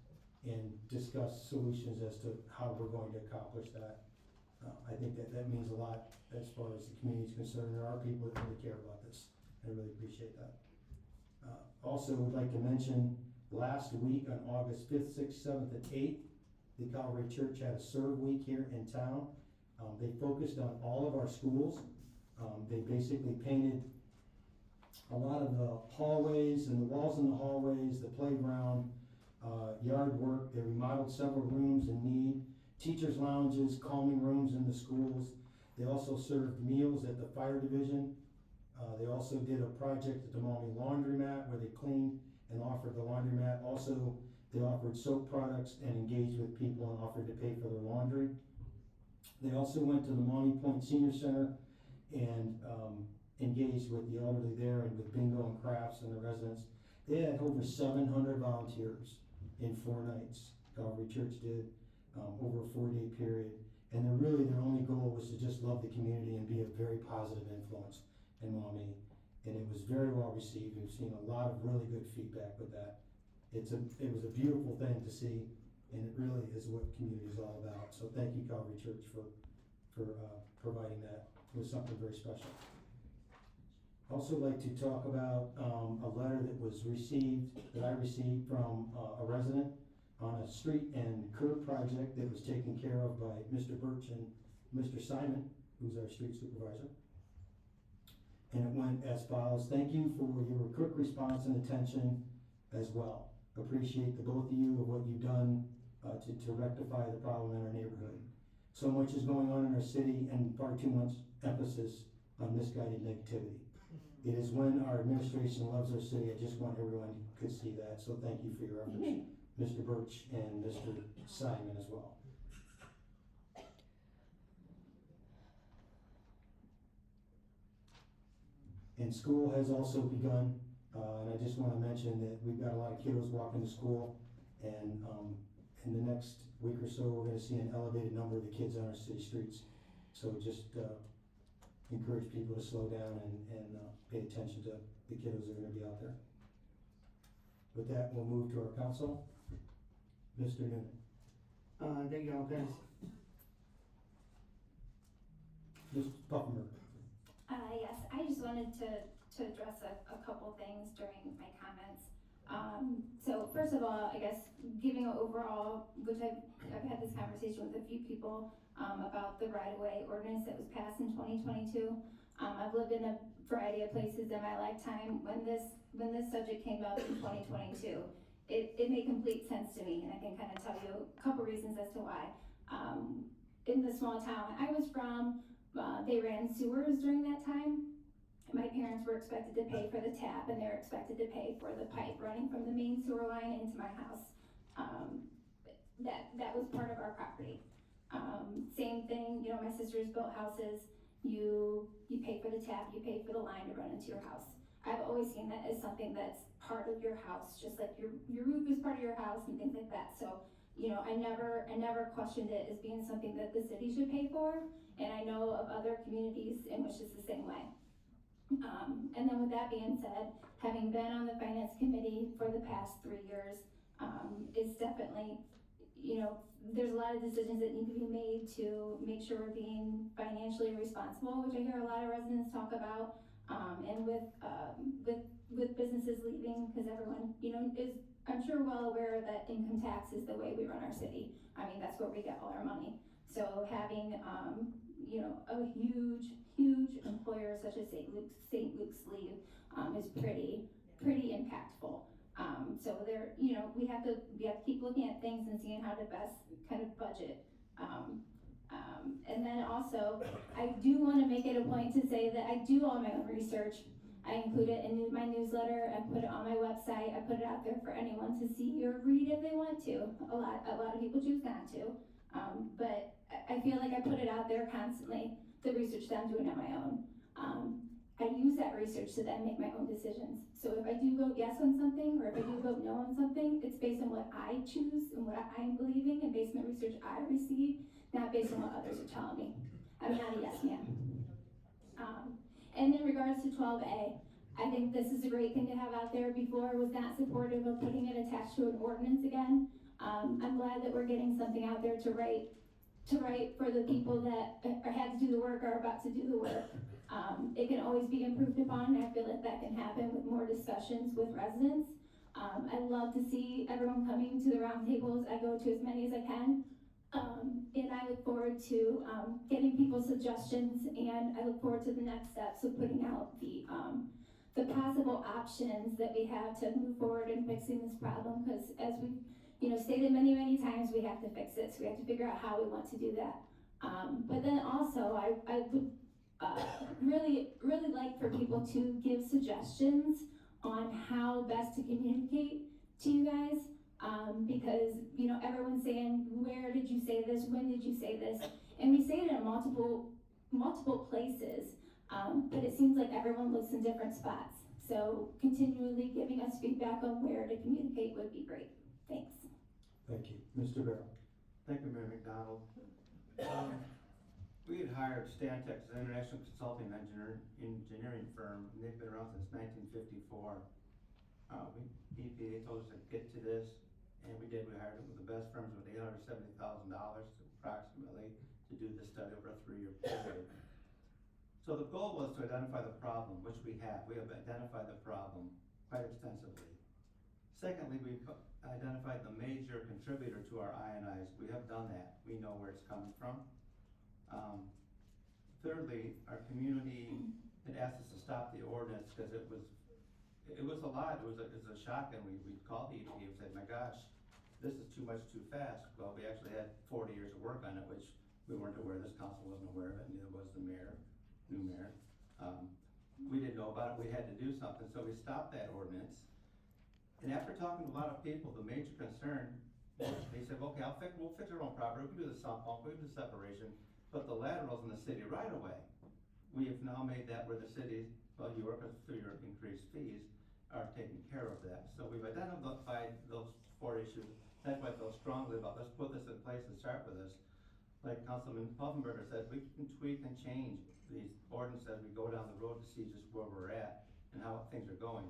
and discuss solutions as to how we're going to accomplish that. I think that means a lot as far as the community is concerned. There are people that really care about this. I really appreciate that. Also, would like to mention, last week on August 5th, 6th, 7th, and 8th, the Calvary Church had a serve week here in town. They focused on all of our schools. They basically painted a lot of the hallways and the walls in the hallways, the playground, yard work. They remodeled several rooms in need, teachers' lounges, calming rooms in the schools. They also served meals at the fire division. They also did a project at the Maumee laundromat where they cleaned and offered the laundromat. Also, they offered soap products and engaged with people and offered to pay for their laundry. They also went to the Maumee Point Senior Center and engaged with the elderly there and with bingo and crafts and the residents. They had over 700 volunteers in 4 nights. Calvary Church did over a 4-day period. And their only goal was to just love the community and be a very positive influence in Maumee. And it was very well received. We've seen a lot of really good feedback with that. It was a beautiful thing to see, and it really is what community is all about. So thank you, Calvary Church, for providing that. It was something very special. Also like to talk about a letter that I received from a resident on a street and curb project that was taken care of by Mr. Birch and Mr. Simon, who's our street supervisor. And it went as follows: thank you for your quick response and attention as well. Appreciate the both of you of what you've done to rectify the problem in our neighborhood. So much is going on in our city and far too much emphasis on misguided negativity. It is when our administration loves our city. I just want everyone to see that. So thank you for your efforts, Mr. Birch and Mr. Simon as well. And school has also begun, and I just want to mention that we've got a lot of kiddos walking to school, and in the next week or so, we're going to see an elevated number of the kids on our city streets. So just encourage people to slow down and pay attention to the kiddos that are going to be out there. With that, we'll move to our council. Mr. Newman. Thank you, okay. Mr. Puffenberg. Yes, I just wanted to address a couple things during my comments. So first of all, I guess giving an overall, which I've had this conversation with a few people, about the right-of-way ordinance that was passed in 2022. I've lived in a variety of places in my lifetime. When this subject came up in 2022, it made complete sense to me, and I can kind of tell you a couple reasons as to why. In the small town I was from, they ran sewers during that time. My parents were expected to pay for the tap, and they were expected to pay for the pipe running from the main sewer line into my house. That was part of our property. Same thing, you know, my sisters built houses. You pay for the tap, you pay for the line to run into your house. I've always seen that as something that's part of your house, just like your roof is part of your house and things like that. So, you know, I never questioned it as being something that the city should pay for, and I know of other communities in which it's the same way. And then with that being said, having been on the finance committee for the past 3 years, it's definitely, you know, there's a lot of decisions that need to be made to make sure we're being financially responsible, which I hear a lot of residents talk about. And with businesses leaving, because everyone, you know, is, I'm sure, well aware that income tax is the way we run our city. I mean, that's where we get all our money. So having, you know, a huge employer such as St. Luke's leave is pretty impactful. So there, you know, we have to keep looking at things and seeing how to best kind of budget. And then also, I do want to make it a point to say that I do all my own research. I include it in my newsletter, I put it on my website, I put it out there for anyone to see or read if they want to. A lot of people choose not to. But I feel like I put it out there constantly, the research that I'm doing on my own. I use that research to then make my own decisions. So if I do vote yes on something, or if I do vote no on something, it's based on what I choose and what I'm believing, and based on the research I receive, not based on what others are telling me. I'm not a yes man. And in regards to 12A, I think this is a great thing to have out there. Before, I was not supportive of putting it attached to an ordinance again. I'm glad that we're getting something out there to write for the people that had to do the work or are about to do the work. It can always be improved upon, and I feel like that can happen with more discussions with residents. I love to see everyone coming to the round tables. I go to as many as I can. And I look forward to getting people's suggestions, and I look forward to the next steps of putting out the possible options that we have to move forward in fixing this problem, because as we, you know, stated many times, we have to fix it, so we have to figure out how we want to do that. But then also, I would really like for people to give suggestions on how best to communicate to you guys. Because, you know, everyone's saying, where did you say this, when did you say this? And we say it in multiple places, but it seems like everyone looks in different spots. So continually giving us feedback on where to communicate would be great. Thanks. Thank you. Mr. Barrow. Thank you, Mayor McDonald. We had hired Stantec, an international consulting engineering firm, and they've been around since 1954. EPA told us to get to this, and we did. We hired them with the best firms with $870,000 approximately to do this study over a 3-year period. So the goal was to identify the problem, which we have. We have identified the problem quite extensively. Secondly, we've identified the major contributor to our INIs. We have done that. We know where it's coming from. Thirdly, our community had asked us to stop the ordinance because it was a lot. It was a shock, and we called the EPA and said, my gosh, this is too much too fast. Well, we actually had 40 years of work on it, which we weren't aware. This council wasn't aware of it, neither was the mayor, new mayor. We didn't know about it. We had to do something, so we stopped that ordinance. And after talking to a lot of people, the major concern, they said, okay, we'll fix our own property. We can do the sump pump, we can do the separation, but the laterals in the city right away. We have now made that where the city, well, you work through your increased fees, are taking care of that. So we've identified those 4 issues. That's why I feel strongly about, let's put this in place and start with this. Like Councilman Puffenberger said, we can tweak and change these ordinances as we go down the road to see just where we're at and how things are going.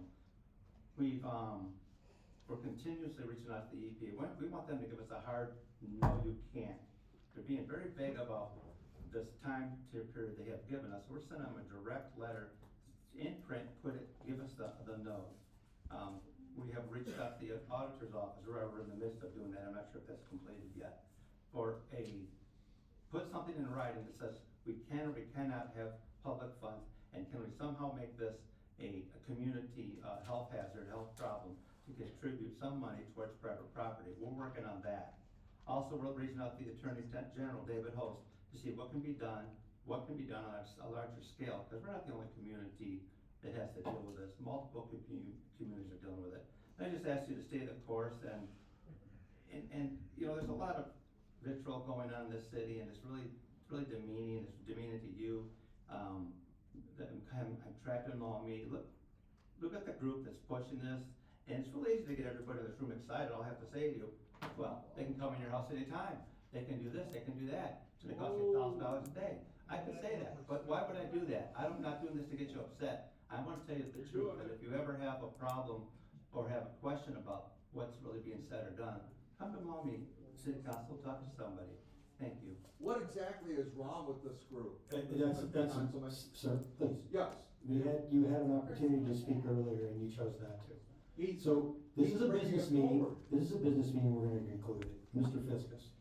We're continuously reaching out to the EPA. We want them to give us a hard, no you can't. They're being very vague about this time period they have given us. We're sending them a direct letter in print, give us the no. we have reached out to the auditor's office, or we're in the midst of doing that, I'm not sure if that's completed yet, put something in writing that says we can or we cannot have public funds, and can we somehow make this a community health hazard, health problem, to contribute some money towards private property. We're working on that. Also, we're reaching out to the Attorney General, David Host, to see what can be done on a larger scale, because we're not the only community that has to deal with this. Multiple communities are dealing with it. And I just ask you to stay the course, and you know, there's a lot of vitriol going on in this city, and it's really demeaning. It's demeaning to you. I'm trapped in Maumee. Look at the group that's pushing this, and it's really easy to get everybody in this room excited. All I have to say to you, well, they can come in your house anytime. They can do this, they can do that. It's gonna cost you $1,000 a day. I could say that, but why would I do that? I'm not doing this to get you upset. I want to tell you the truth, that if you ever have a problem or have a question about what's really being said or done, come to Maumee City Council, talk to somebody. Thank you. What exactly is wrong with this group? Sir, please. Yes. You had an opportunity to speak earlier and you chose not to. So this is a business meeting. This is a business meeting. We're going to conclude it. Mr. Fiskus.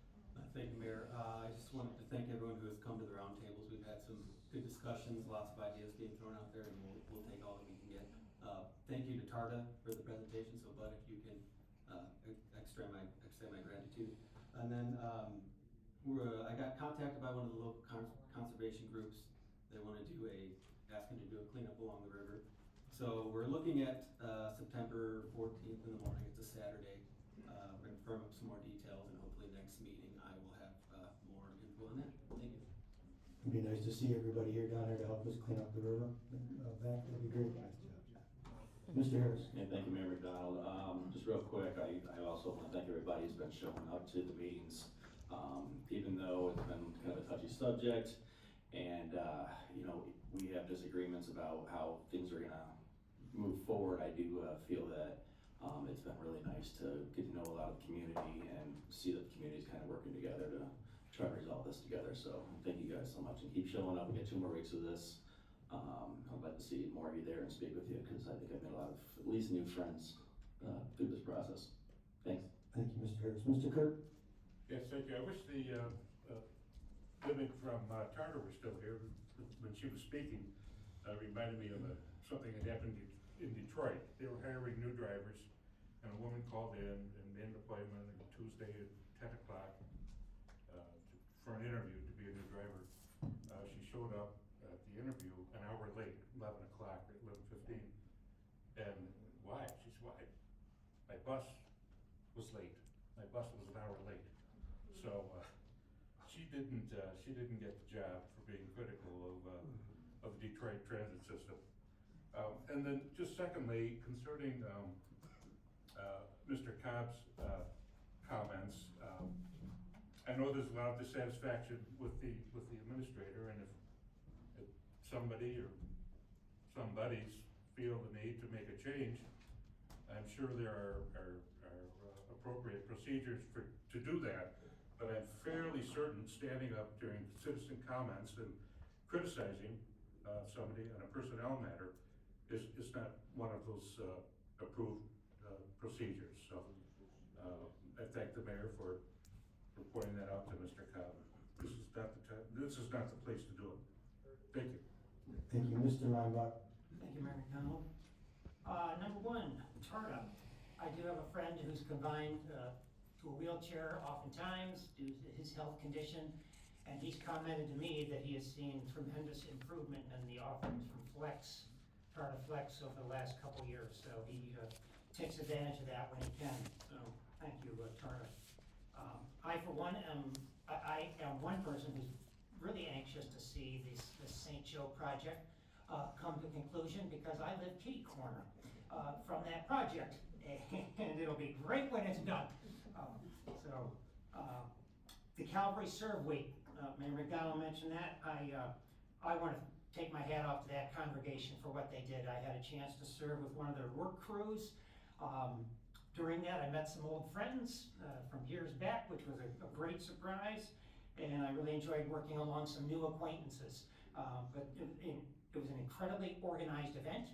Thank you, Mayor. I just wanted to thank everyone who has come to the roundtables. We've had some good discussions, lots of ideas being thrown out there, and we'll take all that we can get. Thank you to Tarda for the presentation. So, Bud, if you can extend my gratitude. And then I got contacted by one of the local conservation groups. They want to asking to do a cleanup along the river. So we're looking at September 14th in the morning. It's a Saturday. We're going to firm up some more details, and hopefully next meeting I will have more info on that. Thank you. It'd be nice to see everybody here down there to help us clean up the river. That'd be great. Mr. Harris. Yeah, thank you, Mayor McDonald. Just real quick, I also want to thank everybody who's been showing up to the meetings, even though it's been kind of a touchy subject, and you know, we have disagreements about how things are gonna move forward. I do feel that it's been really nice to get to know a lot of the community and see that the community's kind of working together to try to resolve this together. So thank you guys so much, and keep showing up. We get 2 more weeks of this. I'd like to see more of you there and speak with you, because I think I've made a lot of at least new friends through this process. Thanks. Thank you, Mr. Harris. Mr. Kirk? Yes, thank you. I wish the women from Tartar were still here. When she was speaking, reminded me of something that happened in Detroit. They were hiring new drivers, and a woman called in and made an appointment on Tuesday at 10 o'clock for an interview to be a new driver. She showed up at the interview an hour late, 11 o'clock, 11:15. And why? She said, why? My bus was late. My bus was an hour late. So she didn't get the job for being critical of the Detroit transit system. And then just secondly, concerning Mr. Cobb's comments, I know there's a lot of dissatisfaction with the administrator, and if somebody or somebodies feel the need to make a change, I'm sure there are appropriate procedures to do that. But I'm fairly certain standing up during citizen comments and criticizing somebody on a personnel matter is not one of those approved procedures. So I thank the mayor for pointing that out to Mr. Cobb. This is not the time. This is not the place to do it. Thank you. Thank you, Mr. Reinbach. Thank you, Mayor McDonald. Number 1, Tarda. I do have a friend who's confined to a wheelchair oftentimes due to his health condition, and he's commented to me that he has seen tremendous improvement in the offerings from Tarda Flex over the last couple years. So he takes advantage of that when he can. So thank you, Tarda. I, for one, I am one person who's really anxious to see this St. Joe project come to conclusion, because I live kitty corner from that project, and it'll be great when it's done. The Calvary Serve Week, Mayor McDonald mentioned that. I want to take my hat off to that congregation for what they did. I had a chance to serve with one of their work crews. During that, I met some old friends from years back, which was a great surprise, and I really enjoyed working along some new acquaintances. But it was an incredibly organized event.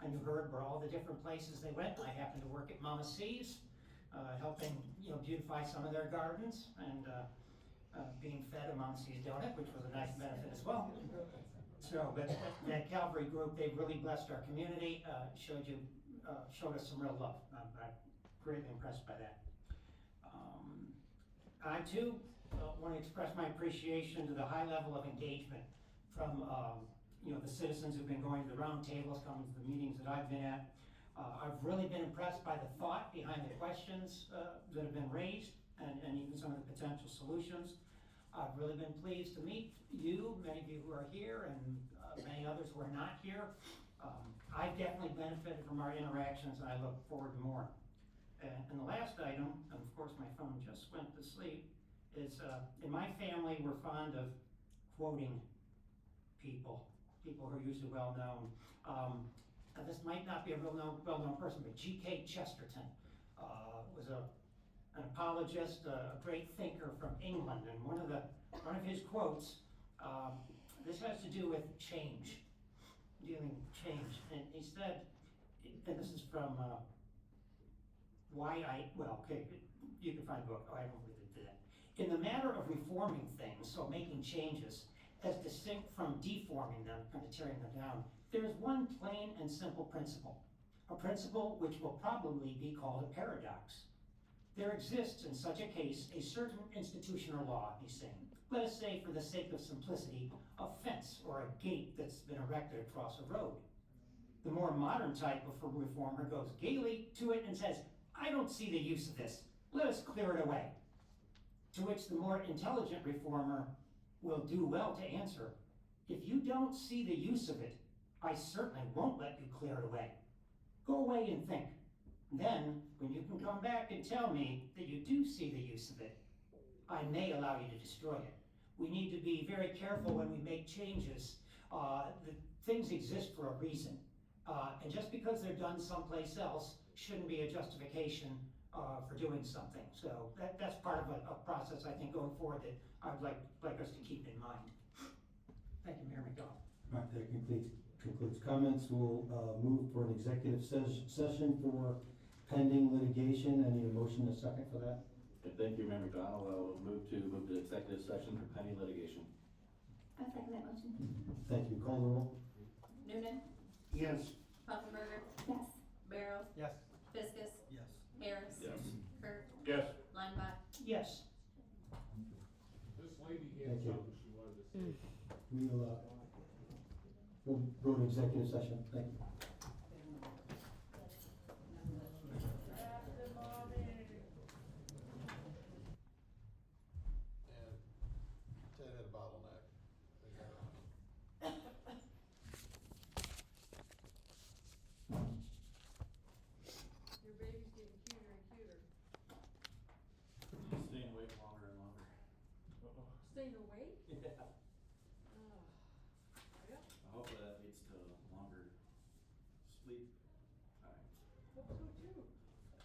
and you heard where all the different places they went. I happened to work at Maumee's, helping, beautify some of their gardens and being fed a Maumee's donut, which was a nice benefit as well. So, but that Calvary group, they really blessed our community, showed us some real love. I'm greatly impressed by that. I too want to express my appreciation to the high level of engagement from the citizens who've been going to the roundtables, coming to the meetings that I've been at. I've really been impressed by the thought behind the questions that have been raised and even some of the potential solutions. I've really been pleased to meet you, many of you who are here, and many others who are not here. I've definitely benefited from our interactions, and I look forward to more. And the last item, and of course my phone just went to sleep, is in my family we're fond of quoting people who are usually well-known. Now this might not be a well-known person, but G.K. Chesterton was an apologist, a great thinker from England, and one of his quotes, this has to do with change, dealing with change, and he said, and this is from you can find the book. I don't really do that. In the matter of reforming things, so making changes, as distinct from deforming them, kind of tearing them down, there is one plain and simple principle, a principle which will probably be called a paradox. There exists in such a case a certain institution or law, he's saying. Let us say, for the sake of simplicity, a fence or a gate that's been erected across a road. The more modern type of reformer goes gaily to it and says, I don't see the use of this. Let us clear it away. To which the more intelligent reformer will do well to answer, if you don't see the use of it, I certainly won't let you clear it away. Go away and think. Then, when you can come back and tell me that you do see the use of it, I may allow you to destroy it. We need to be very careful when we make changes. Things exist for a reason. And just because they're done someplace else shouldn't be a justification for doing something. So that's part of a process, I think, going forward that I'd like us to keep in mind. Thank you, Mayor McDonald. All right, that concludes comments. We'll move for an executive session for pending litigation. I need a motion and a second for that. Thank you, Mayor McDonald. I will move to executive session for pending litigation. I'll second that motion. Thank you. Call the roll. Noonan, Yes. Pufferberger, Yes. Barrow, Yes. Fiskus, Yes. Harris. Yes. Kurt, Yes. Lineback. Yes. This lady Thank you. she wanted to say. We'll go to executive session. Thank you. And Ted had a bottleneck. Your baby's getting cuter and cuter. Staying awake longer and longer. Staying awake? Yeah. Oh, yeah. Hopefully that leads to longer sleep times. What was with you?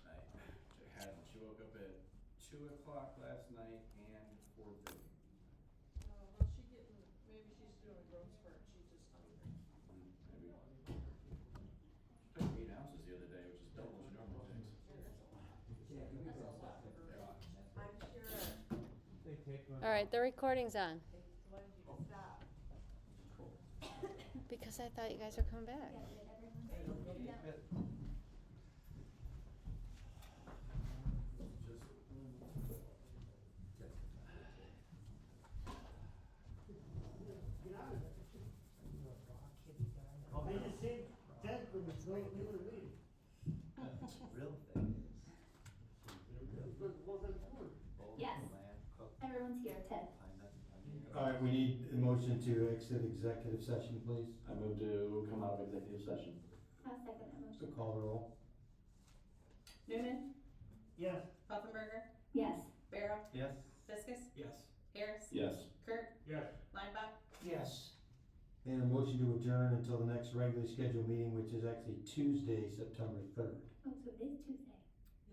Night. She woke up at 2 o'clock last night and 4:30. Oh, well, maybe she's doing a growth spurt, she's just hungry. Maybe. She took 8 ounces the other day, which is double what she normally takes. I'm sure. All right, the recording's on. They wanted you to stop. Because I thought you guys were coming back. They just saved Ted from the meeting. Real thing Yes. Everyone's here, Ted. All right, we need a motion to exit executive session, please. I move to come out of executive session. I'll second that So motion. call the roll. Noonan, Yes. Pufferberger, Yes. Barrow, Yes. Fiskus, Yes. Harris. Yes. Kurt, Yes. Lineback. Yes. And a motion to adjourn until the next regularly scheduled meeting, which is actually Tuesday, September 3rd, Oh, so it is Tuesday.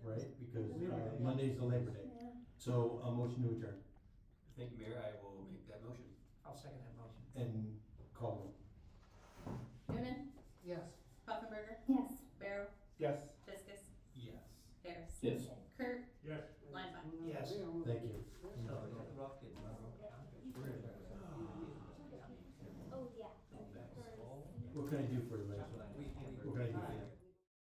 right? Because Monday's the Labor Day. Yeah. So a motion to adjourn Thank you, Mayor. I will make that motion. I'll second that motion. and call the roll. Noonan, Yes. Puffenberger, Yes. Barrow, Yes. Fiskus, Yes. Harris. Yes. Kurt, Yes. Lineback. Yes. Thank you. Oh, yeah. What can I do for you, ladies? What can I do for you?